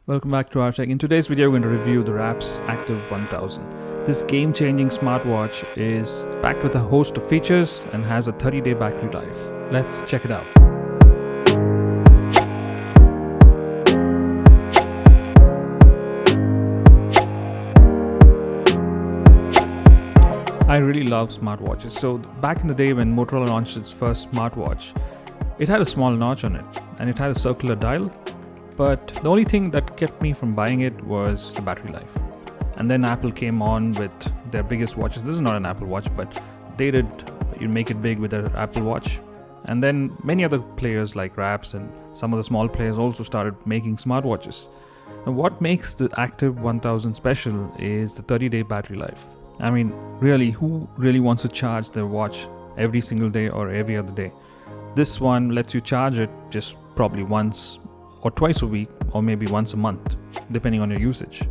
Welcome back to rTech. In today's video, we're going to review the Rapz Active 1000. This game-changing smartwatch is packed with a host of features and has a 30-day battery life. Let's check it out. I really love smartwatches. So back in the day when Motorola launched its first smartwatch, it had a small notch on it and it had a circular dial. But the only thing that kept me from buying it was the battery life. And then Apple came on with their biggest watches. This is not an Apple Watch, but they did make it big with their Apple Watch. And then many other players like Rapz and some of the small players also started making smartwatches. And what makes the Active 1000 special is the 30-day battery life. I mean, really, who really wants to charge their watch every single day or every other day? This one lets you charge it just probably once or twice a week, or maybe once a month, depending on your usage.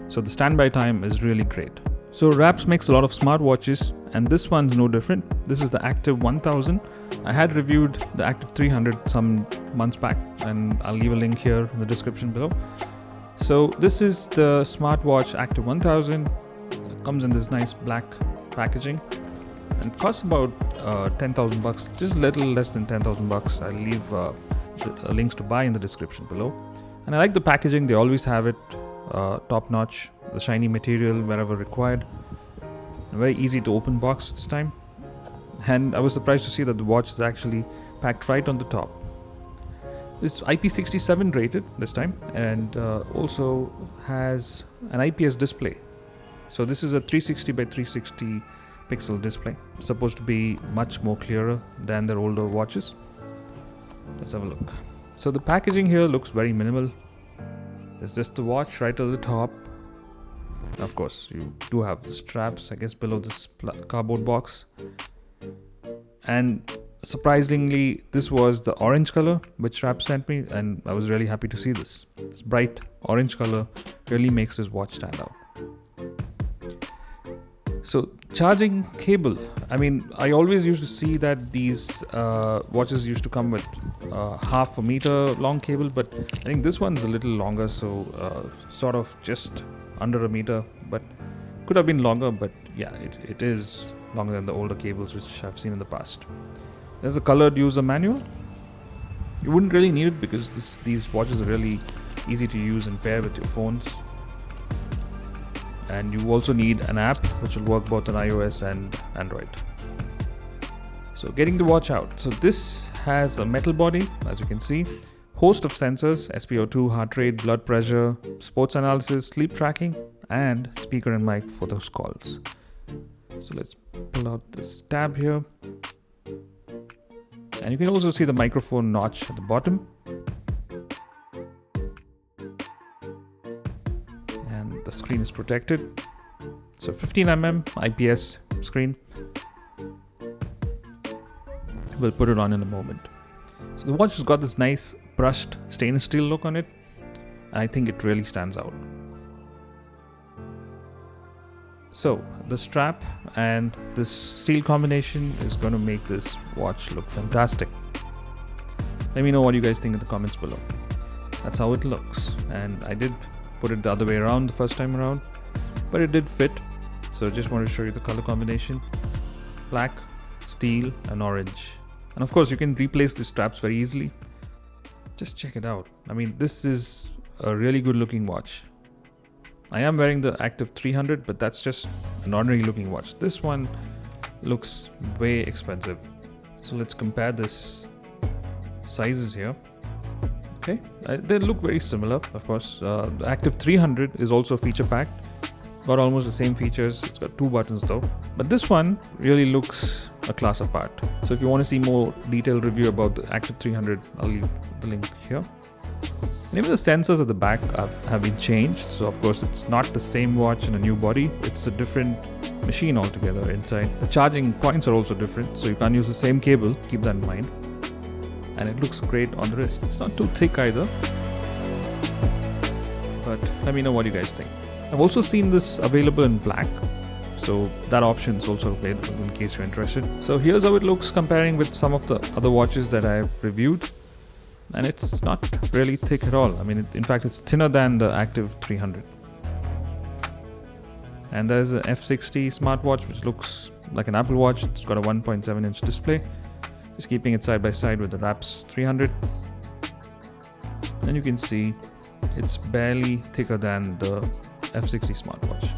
So the standby time is really great. So Rapz makes a lot of smartwatches, and this one's no different. This is the Active 1000. I had reviewed the Active 300 some months back, and I'll leave a link here in the description below. So this is the smartwatch Active 1000. It comes in this nice black packaging, and it costs about 10,000 bucks, just a little less than 10,000 bucks. I'll leave links to buy in the description below. And I like the packaging. They always have it top notch, the shiny material wherever required. A very easy to open box this time. And I was surprised to see that the watch is actually packed right on the top. It's IP67 rated this time, and also has an IPS display. So this is a 360 by 360 pixel display. It's supposed to be much more clearer than their older watches. Let's have a look. So the packaging here looks very minimal. It's just the watch right at the top. Of course, you do have the straps, I guess, below this cardboard box. And surprisingly, this was the orange color which Rapz sent me, and I was really happy to see this. This bright orange color really makes this watch stand out. So charging cable, I mean, I always used to see that these watches used to come with half a meter long cable, but I think this one's a little longer, so sort of just under a meter, but could have been longer, but yeah, it is longer than the older cables which I've seen in the past. There's a colored user manual. You wouldn't really need it because these watches are really easy to use and pair with your phones. And you also need an app which will work both on iOS and Android. So getting the watch out. So this has a metal body, as you can see, host of sensors, SpO2, heart rate, blood pressure, sports analysis, sleep tracking, and speaker and mic for those calls. So let's pull out this tab here. And you can also see the microphone notch at the bottom. The screen is protected. So 15mm IPS screen. We'll put it on in a moment. So the watch has got this nice brushed stainless steel look on it. I think it really stands out. So the strap and this seal combination is going to make this watch look fantastic. Let me know what you guys think in the comments below. That's how it looks, and I did put it the other way around the first time around, but it did fit. So just want to show you the color combination: black, steel, and orange. And of course you can replace the straps very easily. Just check it out. I mean, this is a really good looking watch. I am wearing the Active 300, but that's just an ordinary looking watch. This one looks way expensive. So let's compare this sizes here. Okay, they look very similar, of course. The Active 300 is also feature packed. Got almost the same features. It's got 2 buttons though. But this one really looks a class apart. So if you want to see more detailed review about the Active 300, I'll leave the link here. And even the sensors at the back have been changed. So of course it's not the same watch in a new body. It's a different machine altogether inside. The charging points are also different, so you can't use the same cable. Keep that in mind. And it looks great on the wrist. It's not too thick either. But let me know what you guys think. I've also seen this available in black, so that option is also available in case you're interested. So here's how it looks comparing with some of the other watches that I've reviewed. and it's not really thick at all. I mean, in fact, it's thinner than the Active 300. And there's an F60 smartwatch, which looks like an Apple Watch. It's got a 1.7-inch display. Just keeping it side by side with the Rapz 300. And you can see it's barely thicker than the F60 smartwatch.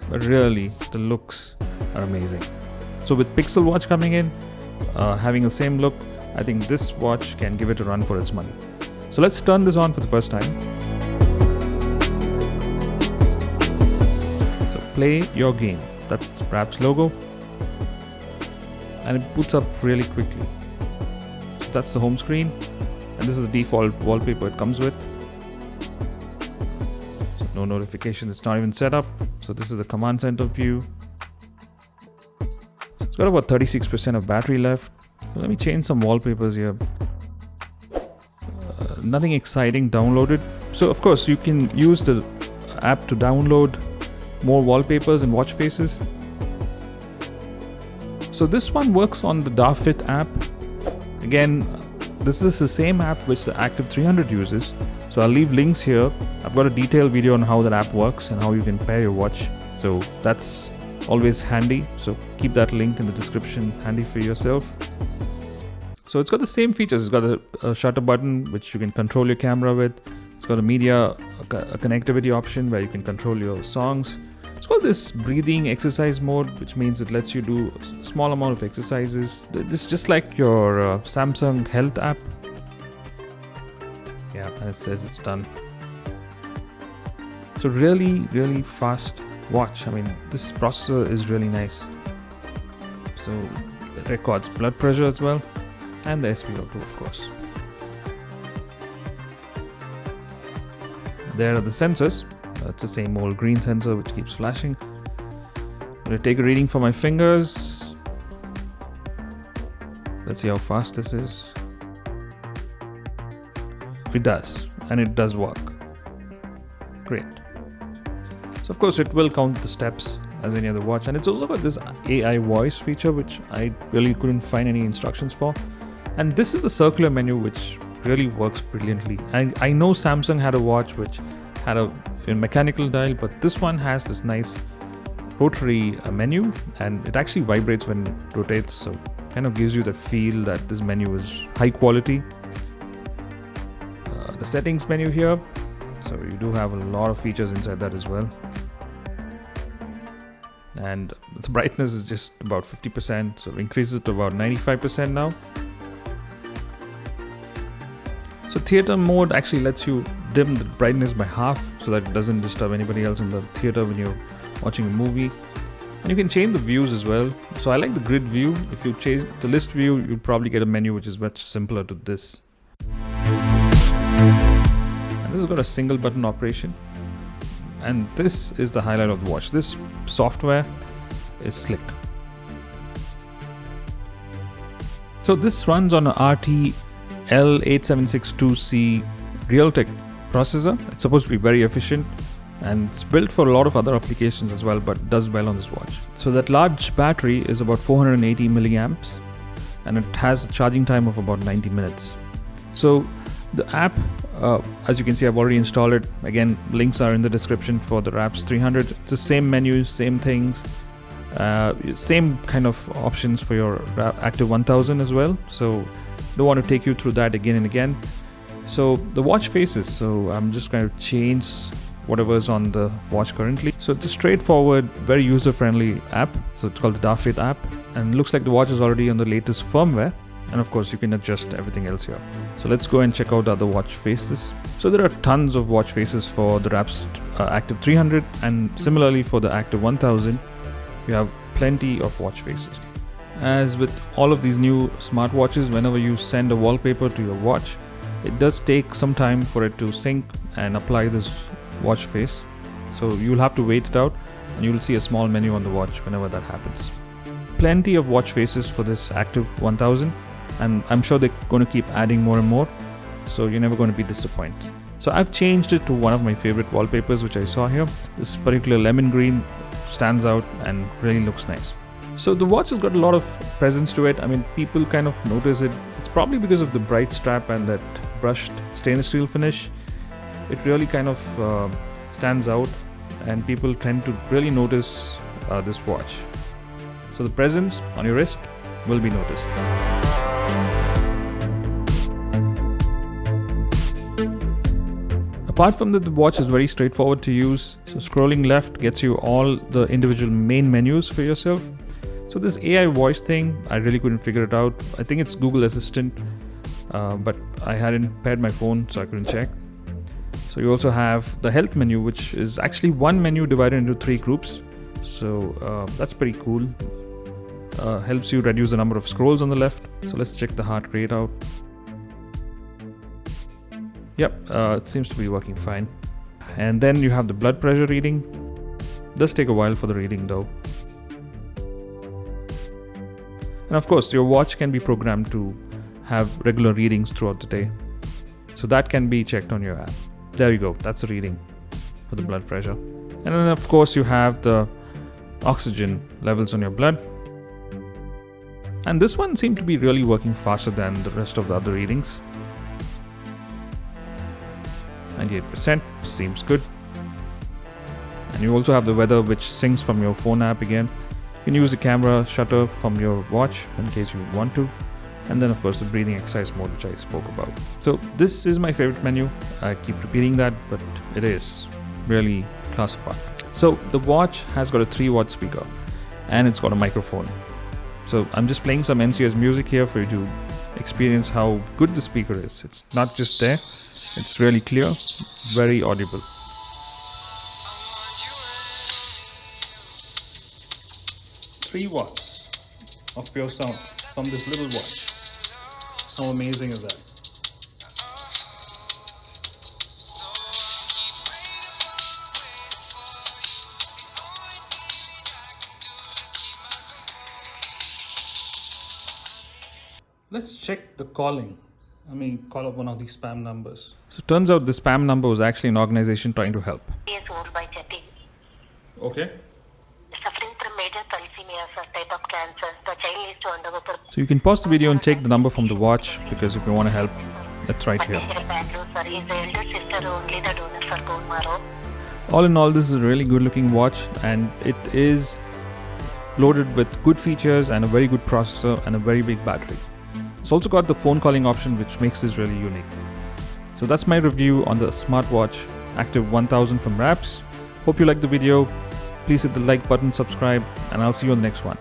But really, the looks are amazing. So with Pixel Watch coming in, having the same look, I think this watch can give it a run for its money. So let's turn this on for the first time. So play your game. That's the Rapz logo. And it boots up really quickly. So that's the home screen. And this is the default wallpaper it comes with. So no notification, it's not even set up. So this is the command center view. It's got about 36% of battery left. So let me change some wallpapers here. Nothing exciting downloaded. So of course you can use the app to download more wallpapers and watch faces. So this one works on the Darfit app. Again, this is the same app which the Active 300 uses. So I'll leave links here. I've got a detailed video on how that app works and how you can pair your watch. So that's always handy. So keep that link in the description handy for yourself. So it's got the same features. It's got a shutter button which you can control your camera with. It's got a media, a connectivity option where you can control your songs. It's got this breathing exercise mode, which means it lets you do a small amount of exercises. This is just like your Samsung Health app. Yeah, and it says it's done. So really fast watch. I mean, this processor is really nice. So it records blood pressure as well, and the SpO2 of course. There are the sensors. It's the same old green sensor which keeps flashing. I'm going to take a reading for my fingers. Let's see how fast this is. It does, and it does work. Great. So of course it will count the steps as any other watch, and it's also got this AI voice feature which I really couldn't find any instructions for. And this is the circular menu which really works brilliantly. And I know Samsung had a watch which had a mechanical dial, but this one has this nice rotary menu, and it actually vibrates when it rotates, so kind of gives you the feel that this menu is high quality. The settings menu here, so you do have a lot of features inside that as well. And the brightness is just about 50%, so increases to about 95% now. So theater mode actually lets you dim the brightness by half so that it doesn't disturb anybody else in the theater when you're watching a movie. And you can change the views as well. So I like the grid view. If you change the list view, you'll probably get a menu which is much simpler to this. And this has got a single button operation. And this is the highlight of the watch. This software is slick. So this runs on a rTech L8762C rTech processor. It's supposed to be very efficient, and it's built for a lot of other applications as well, but does well on this watch. So that large battery is about 480 milliamps, and it has a charging time of about 90 minutes. So the app, as you can see, I've already installed it. Again, links are in the description for the Rapz 300. It's the same menus, same things, same kind of options for your Active 1000 as well. So don't want to take you through that again and again. So the watch faces, so I'm just going to change whatever's on the watch currently. So it's a straightforward, very user-friendly app. So it's called the Darfit app, and looks like the watch is already on the latest firmware. And of course you can adjust everything else here. So let's go and check out the other watch faces. So there are tons of watch faces for the Rapz Active 300, and similarly for the Active 1000 you have plenty of watch faces. As with all of these new smartwatches, whenever you send a wallpaper to your watch, it does take some time for it to sync and apply this watch face. So you'll have to wait it out, and you'll see a small menu on the watch whenever that happens. Plenty of watch faces for this Active 1000, and I'm sure they're going to keep adding more and more, so you're never going to be disappointed. So I've changed it to one of my favorite wallpapers which I saw here. This particular lemon green stands out and really looks nice. So the watch has got a lot of presence to it. I mean, people kind of notice it. It's probably because of the bright strap and that brushed stainless steel finish. It really kind of stands out, and people tend to really notice this watch. So the presence on your wrist will be noticed. Apart from that, the watch is very straightforward to use. So scrolling left gets you all the individual main menus for yourself. So this AI voice thing, I really couldn't figure it out. I think it's Google Assistant, but I hadn't paired my phone, so I couldn't check. So you also have the health menu, which is actually one menu divided into 3 groups. So that's pretty cool. Helps you reduce the number of scrolls on the left. So let's check the heart rate out. Yep, it seems to be working fine. And then you have the blood pressure reading. Does take a while for the reading though. And of course, your watch can be programmed to have regular readings throughout the day. So that can be checked on your app. There you go, that's the reading for the blood pressure. And then of course you have the oxygen levels on your blood. And this one seemed to be really working faster than the rest of the other readings. 98% seems good. And you also have the weather, which syncs from your phone app again. You can use the camera shutter from your watch in case you want to. And then of course the breathing exercise mode, which I spoke about. So this is my favorite menu. I keep repeating that, but it is really class apart. So the watch has got a 3-watt speaker and it's got a microphone. So I'm just playing some NCS music here for you to experience how good the speaker is. It's not just there, it's really clear, very audible. Three watts of pure sound from this little watch. How amazing is that? Let's check the calling. Call up one of these spam numbers. So it turns out the spam number was actually an organization trying to help. Okay. Suffering from major thalassemia, sir, type of cancer. The child is to undergo. So you can pause the video and take the number from the watch, because if you want to help, that's right here. All in all, this is a really good looking watch, and it is loaded with good features and a very good processor and a very big battery. It's also got the phone calling option, which makes this really unique. So that's my review on the smartwatch Active 1000 from Rapz. Hope you liked the video. Please hit the like button, subscribe, and I'll see you on the next one.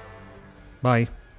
Bye.